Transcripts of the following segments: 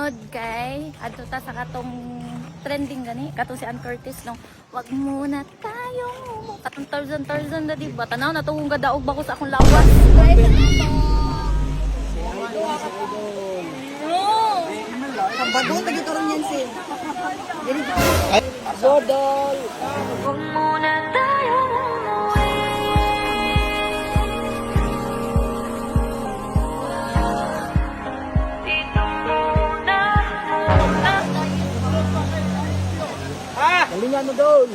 Nod kay adto ta sa katong trending gani katong si Ann Curtis no. Wag muna tayong katong tarzan na diba. Tanaw na to kung gadaog ba ko sa akong lawas. Guys, Bagong tagituron yan si. Bodol! wag muna tayong umuwi. Dito muna. Galingan mo doon!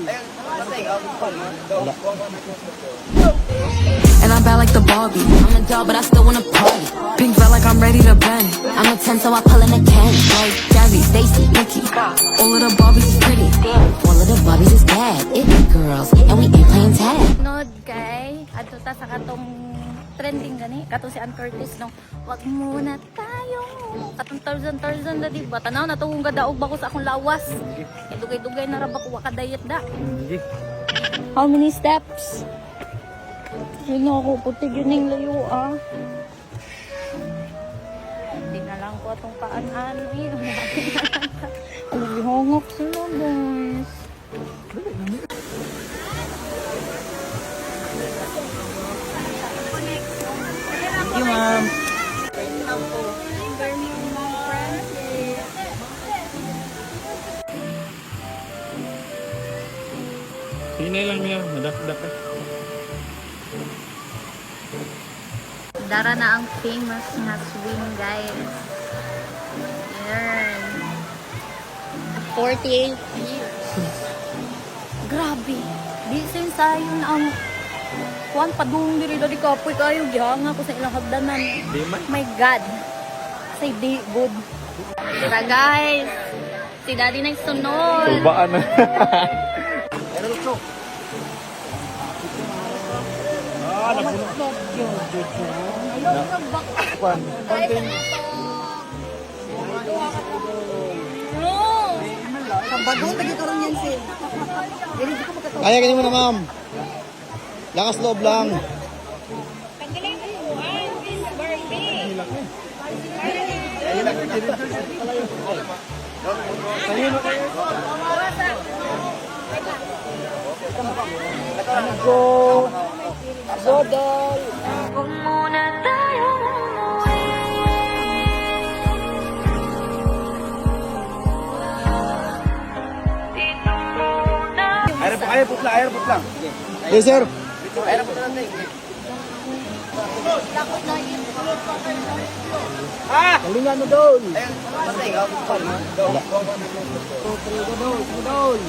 And I'm bad like the Barbie. I'm a doll, but I still wanna party. Pink felt like I'm ready to bend. I'm a 10, so I pull in a can. Like Gabby, Stacy, Nikki. All of the Barbies is pretty. All of the Barbies is bad. It girls, and we ain't playing tag. Nod kay adto ta sa katong trending gani katong si Ann Curtis no. Wag muna tayong katong tarzan na diba. Tanaw na to kung gadaog ba ko sa akong lawas. Dugay-dugay na ra ba ko ka diet da. How many steps? Yun ako, puti yun yung layo ah. Hindi na lang ko itong paan-ano eh. Alibihongok sila guys. Thank you, ma'am. Hinay lang niya, madak-dak eh. Dara na ang famous nga swing guys. Yan. 48 years. Grabe. Di sensayo na ang kuan padung diri dali kapoy kayo gihanga ko sa ilang hagdanan. Di man. My God. Say di good. Tara guys. Si Daddy na sunod. Tubaan na. Bagong tagituron yan si. Kaya ganyan mo na, ma'am. Lakas loob lang. Go! Bodol! Kung muna tayong umuwi. Dito muna. Airport lang. Yes, sir. Galingan mo doon. Bodol.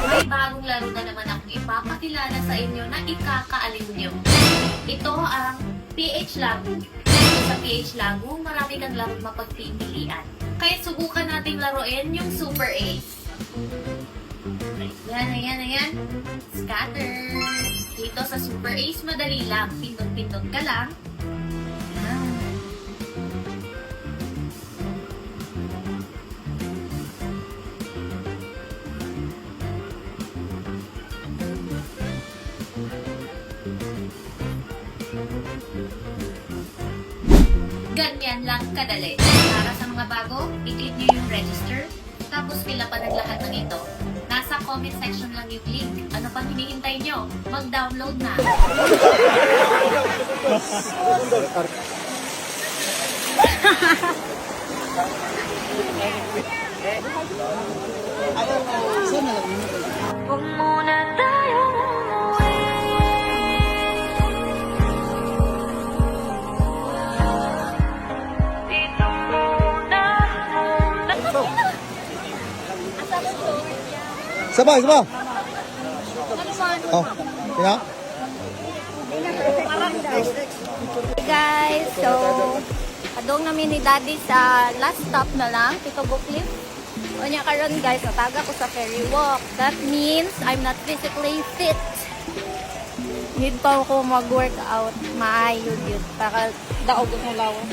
May bagong laro na naman akong ipapakilala sa inyo na ikakaaliw nyo. Ito ang PH Lago. Dito sa PH Lago, marami kang laro mapagpipilian. Kaya subukan nating laruin yung Super Ace. Ayan. Scatter. Dito sa Super Ace, madali lang. Pindot-pindot ka lang. Ayan. Ganyan lang kadali. Para sa mga bago, i-click nyo yung register, tapos fill up ang lahat ng ito. Nasa comment section lang yung link. Ano pang hinihintay nyo? Mag-download na. Kung muna tayong umuwi. Dito muna. Sabay. Oh, kaya? Hey guys, so adong namin ni Daddy sa last stop na lang, Tito Cliff. O niya karon guys, nataga ko sa ferry walk. That means I'm not physically fit. Need pa ako mag-workout. Maayo yun. Para daog ang lawas.